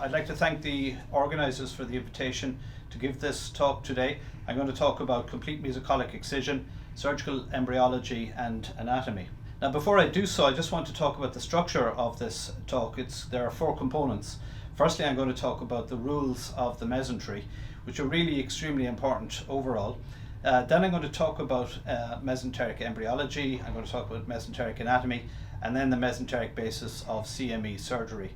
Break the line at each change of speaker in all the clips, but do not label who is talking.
I'd like to thank the organisers for the invitation to give this talk today. I'm going to talk about complete mesocolic excision, surgical embryology and anatomy. Now before I do so, I just want to talk about the structure of this talk. There are four components. Firstly, I'm going to talk about the rules of the mesentery, which are really extremely important overall. Then I'm going to talk about mesenteric embryology, I'm going to talk about mesenteric anatomy, and then the mesenteric basis of CME surgery.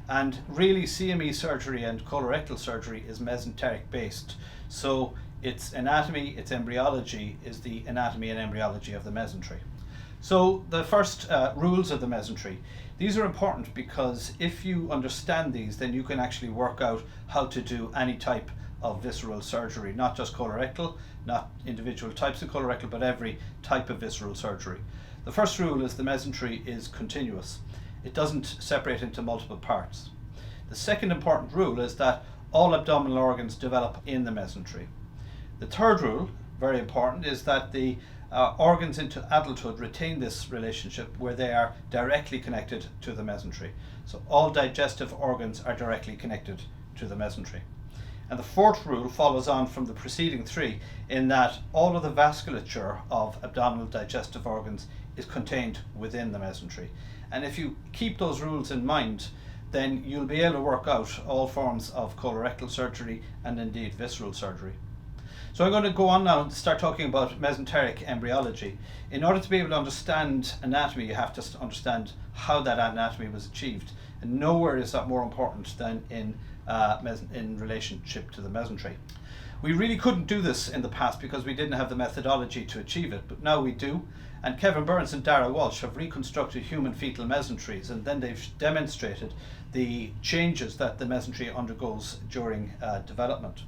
And really CME surgery and colorectal surgery is mesenteric based. So its anatomy, its embryology is the anatomy and embryology of the mesentery. So the first rules of the mesentery. These are important because if you understand these, then you can actually work out how to do any type of visceral surgery, not just colorectal, not individual types of colorectal, but every type of visceral surgery. The first rule is the mesentery is continuous. It doesn't separate into multiple parts. The second important rule is that all abdominal organs develop in the mesentery. The third rule, very important, is that the organs into adulthood retain this relationship where they are directly connected to the mesentery. So all digestive organs are directly connected to the mesentery. And the fourth rule follows on from the preceding three in that all of the vasculature of abdominal digestive organs is contained within the mesentery. And if you keep those rules in mind, then you'll be able to work out all forms of colorectal surgery and indeed visceral surgery. So I'm going to go on now and start talking about mesenteric embryology. In order to be able to understand anatomy, you have to understand how that anatomy was achieved. And nowhere is that more important than in relationship to the mesentery. We really couldn't do this in the past because we didn't have the methodology to achieve it, but now we do. And Kevin Burns and Dara Walsh have reconstructed human fetal mesenteries, and then they've demonstrated the changes that the mesentery undergoes during development.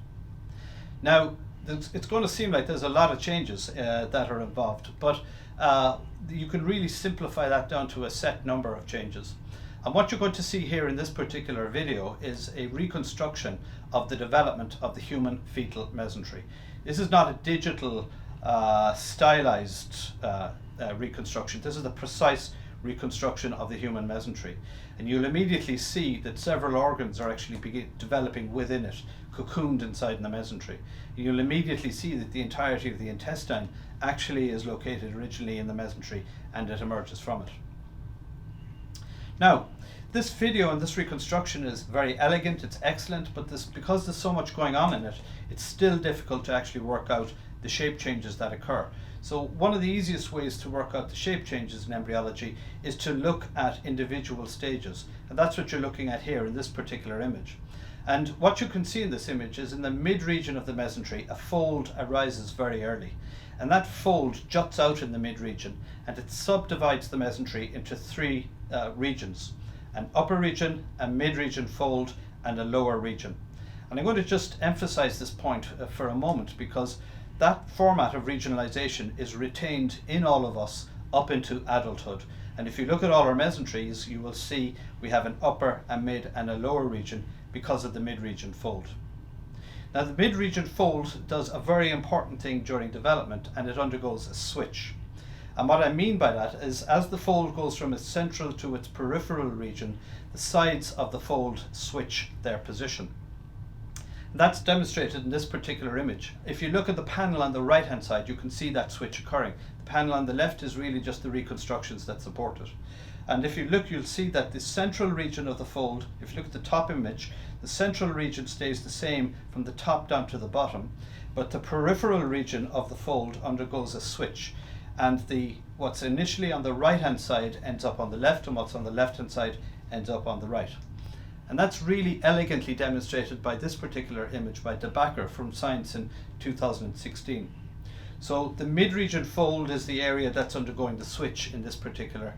Now, it's going to seem like there's a lot of changes that are involved, but you can really simplify that down to a set number of changes. And what you're going to see here in this particular video is a reconstruction of the development of the human fetal mesentery. This is not a digital stylized reconstruction. This is the precise reconstruction of the human mesentery. And you'll immediately see that several organs are actually developing within it, cocooned inside in the mesentery. You'll immediately see that the entirety of the intestine actually is located originally in the mesentery and it emerges from it. Now, this video and this reconstruction is very elegant, it's excellent, but because there's so much going on in it, it's still difficult to actually work out the shape changes that occur. So one of the easiest ways to work out the shape changes in embryology is to look at individual stages. And that's what you're looking at here in this particular image. And what you can see in this image is in the mid-region of the mesentery, a fold arises very early. And that fold juts out in the mid-region and it subdivides the mesentery into three regions. An upper region, a mid-region fold, and a lower region. And I'm going to just emphasize this point for a moment because that format of regionalization is retained in all of us up into adulthood. And if you look at all our mesenteries, you will see we have an upper, a mid, and a lower region because of the mid-region fold. Now the mid-region fold does a very important thing during development, and it undergoes a switch. And what I mean by that is as the fold goes from its central to its peripheral region, the sides of the fold switch their position. That's demonstrated in this particular image. If you look at the panel on the right hand side, you can see that switch occurring. The panel on the left is really just the reconstructions that support it. And if you look, you'll see that the central region of the fold, if you look at the top image, the central region stays the same from the top down to the bottom, but the peripheral region of the fold undergoes a switch. And what's initially on the right hand side ends up on the left, and what's on the left hand side ends up on the right. And that's really elegantly demonstrated by this particular image by De Backer from Science in 2016. So the mid-region fold is the area that's undergoing the switch in this particular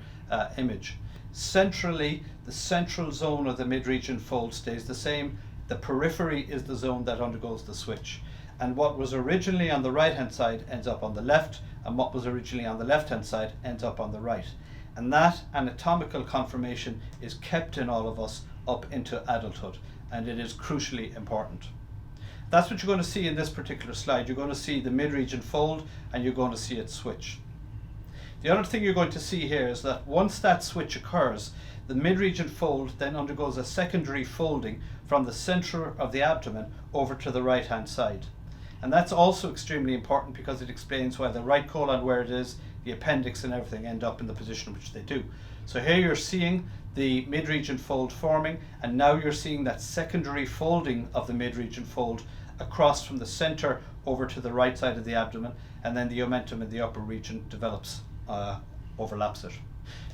image. Centrally, the central zone of the mid-region fold stays the same. The periphery is the zone that undergoes the switch. And what was originally on the right-hand side ends up on the left, and what was originally on the left-hand side ends up on the right. And that anatomical conformation is kept in all of us up into adulthood, and it is crucially important. That's what you're going to see in this particular slide. You're going to see the mid-region fold and you're going to see it switch. The other thing you're going to see here is that once that switch occurs, the mid-region fold then undergoes a secondary folding from the center of the abdomen over to the right hand side. And that's also extremely important because it explains why the right colon, where it is, the appendix and everything end up in the position which they do. So here you're seeing the mid-region fold forming, and now you're seeing that secondary folding of the mid-region fold across from the center over to the right side of the abdomen, and then the omentum in the upper region develops, overlaps it.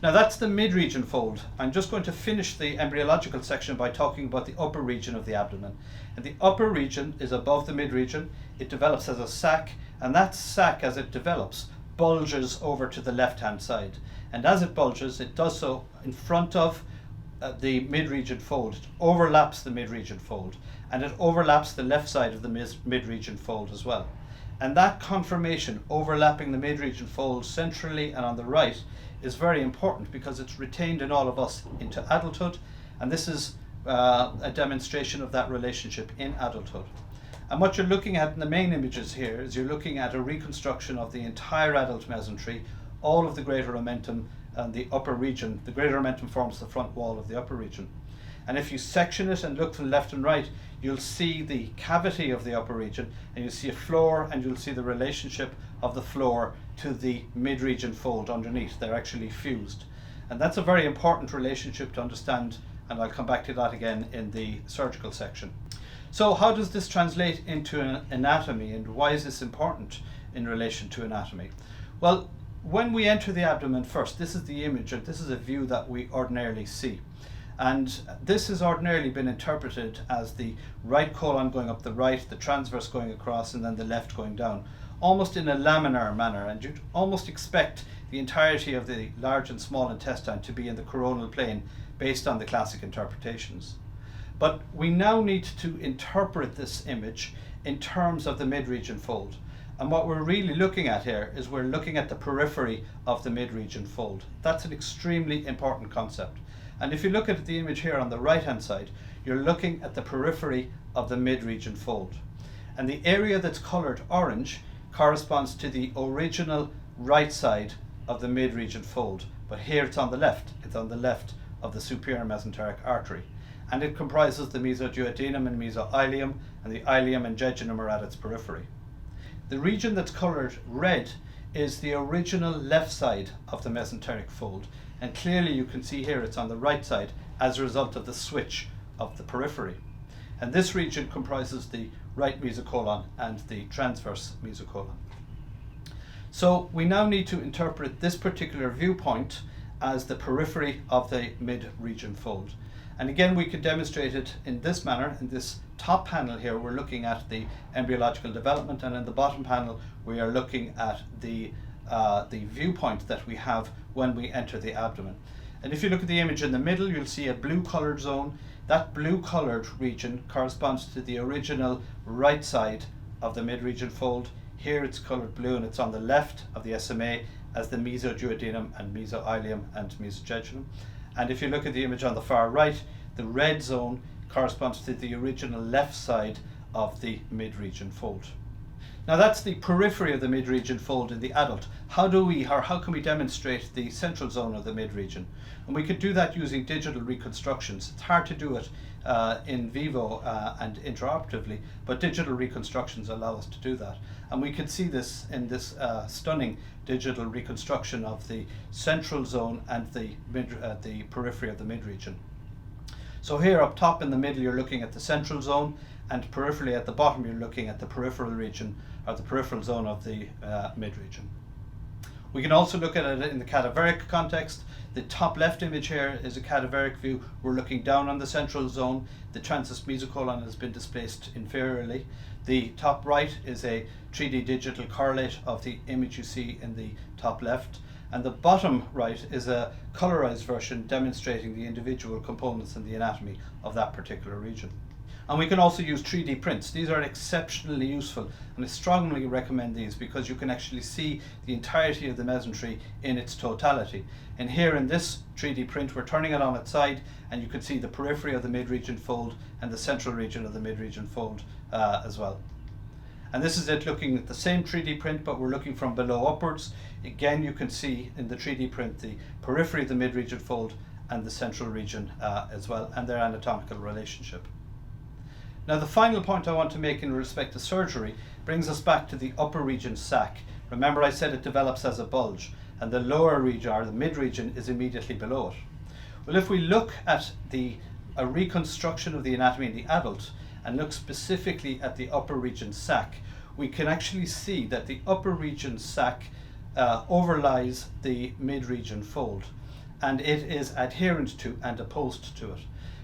Now that's the mid-region fold. I'm just going to finish the embryological section by talking about the upper region of the abdomen. And the upper region is above the mid-region. It develops as a sac, and that sac, as it develops, bulges over to the left-hand side. And as it bulges, it does so in front of the mid-region fold. It overlaps the mid-region fold, and it overlaps the left side of the mid-region fold as well. And that conformation, overlapping the mid-region fold centrally and on the right, is very important because it's retained in all of us into adulthood, and this is a demonstration of that relationship in adulthood. And what you're looking at in the main images here is you're looking at a reconstruction of the entire adult mesentery, all of the greater omentum and the upper region. The greater omentum forms the front wall of the upper region. And if you section it and look to the left and right, you'll see the cavity of the upper region, and you'll see a floor, and you'll see the relationship of the floor to the mid-region fold underneath. They're actually fused. And that's a very important relationship to understand, and I'll come back to that again in the surgical section. So how does this translate into an anatomy, and why is this important in relation to anatomy? Well, when we enter the abdomen first, this is the image, and this is a view that we ordinarily see. And this has ordinarily been interpreted as the right colon going up the right, the transverse going across, and then the left going down, almost in a laminar manner. And you'd almost expect the entirety of the large and small intestine to be in the coronal plane based on the classic interpretations. But we now need to interpret this image in terms of the mid-region fold. And what we're really looking at here is we're looking at the periphery of the mid-region fold. That's an extremely important concept. And if you look at the image here on the right hand side, you're looking at the periphery of the mid-region fold. And the area that's colored orange corresponds to the original right side of the mid-region fold. But here it's on the left. It's on the left of the superior mesenteric artery. And it comprises the mesoduodenum and mesoileum, and the ileum and jejunum are at its periphery. The region that's colored red is the original left side of the mesenteric fold. And clearly you can see here it's on the right side as a result of the switch of the periphery. And this region comprises the right mesocolon and the transverse mesocolon. So we now need to interpret this particular viewpoint as the periphery of the mid-region fold. And again, we can demonstrate it in this manner. In this top panel here, we're looking at the embryological development, and in the bottom panel, we are looking at the viewpoint that we have when we enter the abdomen. And if you look at the image in the middle, you'll see a blue colored zone. That blue colored region corresponds to the original right side of the mid-region fold. Here it's colored blue, and it's on the left of the SMA as the mesoduodenum and mesoileum and mesojejunum. And if you look at the image on the far right, the red zone corresponds to the original left side of the mid-region fold. Now that's the periphery of the mid-region fold in the adult. How can we demonstrate the central zone of the mid-region? And we could do that using digital reconstructions. It's hard to do it in vivo and intraoperatively, but digital reconstructions allow us to do that. And we can see this in this stunning digital reconstruction of the central zone and the periphery of the mid-region. So here up top in the middle, you're looking at the central zone, and peripherally at the bottom, you're looking at the peripheral region, or the peripheral zone of the mid-region. We can also look at it in the cadaveric context. The top left image here is a cadaveric view. We're looking down on the central zone. The transverse mesocolon has been displaced inferiorly. The top right is a 3D digital correlate of the image you see in the top left. And the bottom right is a colorized version demonstrating the individual components in the anatomy of that particular region. And we can also use 3D prints. These are exceptionally useful, and I strongly recommend these because you can actually see the entirety of the mesentery in its totality. And here in this 3D print, we're turning it on its side, and you can see the periphery of the mid-region fold and the central region of the mid-region fold as well. And this is it looking at the same 3D print, but we're looking from below upwards. Again, you can see in the 3D print the periphery of the mid-region fold and the central region as well, and their anatomical relationship. Now, the final point I want to make in respect to surgery brings us back to the upper region sac. Remember, I said it develops as a bulge, and the lower region, or the mid-region, is immediately below it. Well, if we look at a reconstruction of the anatomy in the adult and look specifically at the upper region sac, we can actually see that the upper region sac overlies the mid-region fold, and it is adherent to and opposed to it.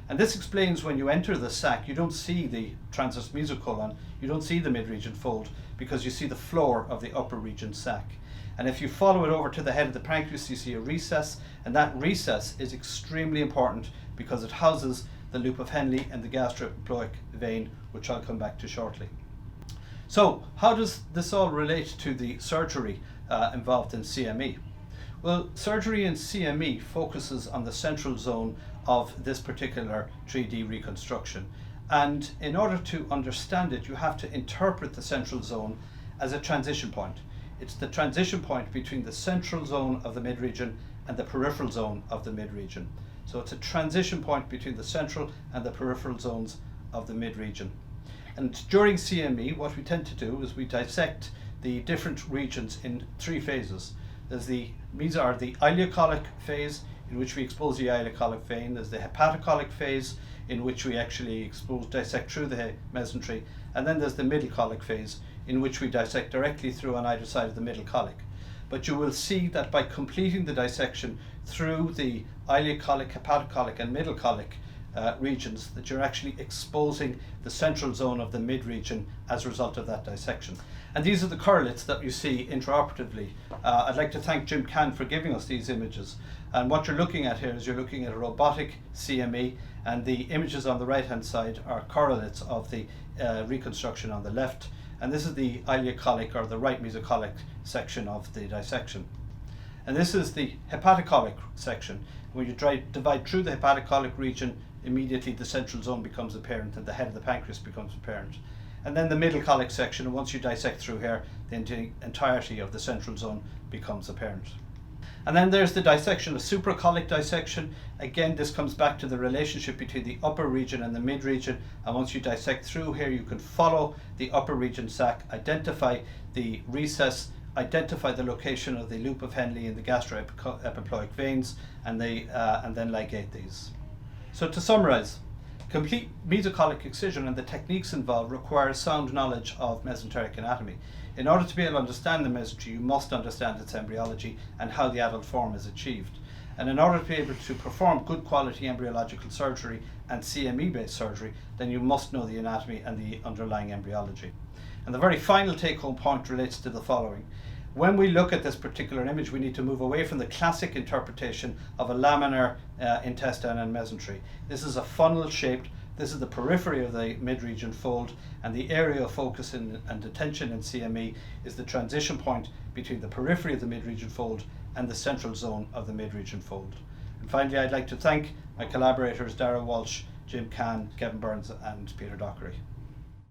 And this explains when you enter the sac, you don't see the transverse mesocolon, you don't see the mid-region fold, because you see the floor of the upper region sac. And if you follow it over to the head of the pancreas, you see a recess, and that recess is extremely important because it houses the loop of Henle and the gastroepiploic vein, which I'll come back to shortly. So, how does this all relate to the surgery involved in CME? Well, surgery in CME focuses on the central zone of this particular 3D reconstruction. And in order to understand it, you have to interpret the central zone as a transition point. It's the transition point between the central zone of the mid-region and the peripheral zone of the mid-region. So it's a transition point between the central and the peripheral zones of the mid-region. And during CME, what we tend to do is we dissect the different regions in 3 phases. There's the ileocolic phase, in which we expose the ileocolic vein. There's the hepatocolic phase, in which we actually dissect through the mesentery. And then there's the middle colic phase, in which we dissect directly through on either side of the middle colic. But you will see that by completing the dissection through the ileocolic, hepatocolic and middle colic regions, that you're actually exposing the central zone of the mid-region as a result of that dissection. And these are the correlates that you see intraoperatively. I'd like to thank Jim Can for giving us these images. And what you're looking at here is you're looking at a robotic CME, and the images on the right hand side are correlates of the reconstruction on the left. And this is the ileocolic, or the right mesocolic section of the dissection. And this is the hepatocolic section. When you divide through the hepatocolic region, immediately the central zone becomes apparent and the head of the pancreas becomes apparent. And then the middle colic section, and once you dissect through here, the entirety of the central zone becomes apparent. And then there's the dissection, a supracolic dissection. Again, this comes back to the relationship between the upper region and the mid-region. And once you dissect through here, you can follow the upper region sac, identify the recess, identify the location of the loop of Henle and the gastroepiploic veins, and then ligate these. So to summarize, complete mesocolic excision and the techniques involved require sound knowledge of mesenteric anatomy. In order to be able to understand the mesentery, you must understand its embryology and how the adult form is achieved. And in order to be able to perform good quality embryological surgery and CME-based surgery, then you must know the anatomy and the underlying embryology. And the very final take-home point relates to the following. When we look at this particular image, we need to move away from the classic interpretation of a laminar intestine and mesentery. This is a funnel-shaped. This is the periphery of the mid-region fold, and the area of focus and attention in CME is the transition point between the periphery of the mid-region fold and the central zone of the mid-region fold. And finally, I'd like to thank my collaborators Dara Walsh, Jim Can, Kevin Burns and Peter Dockery.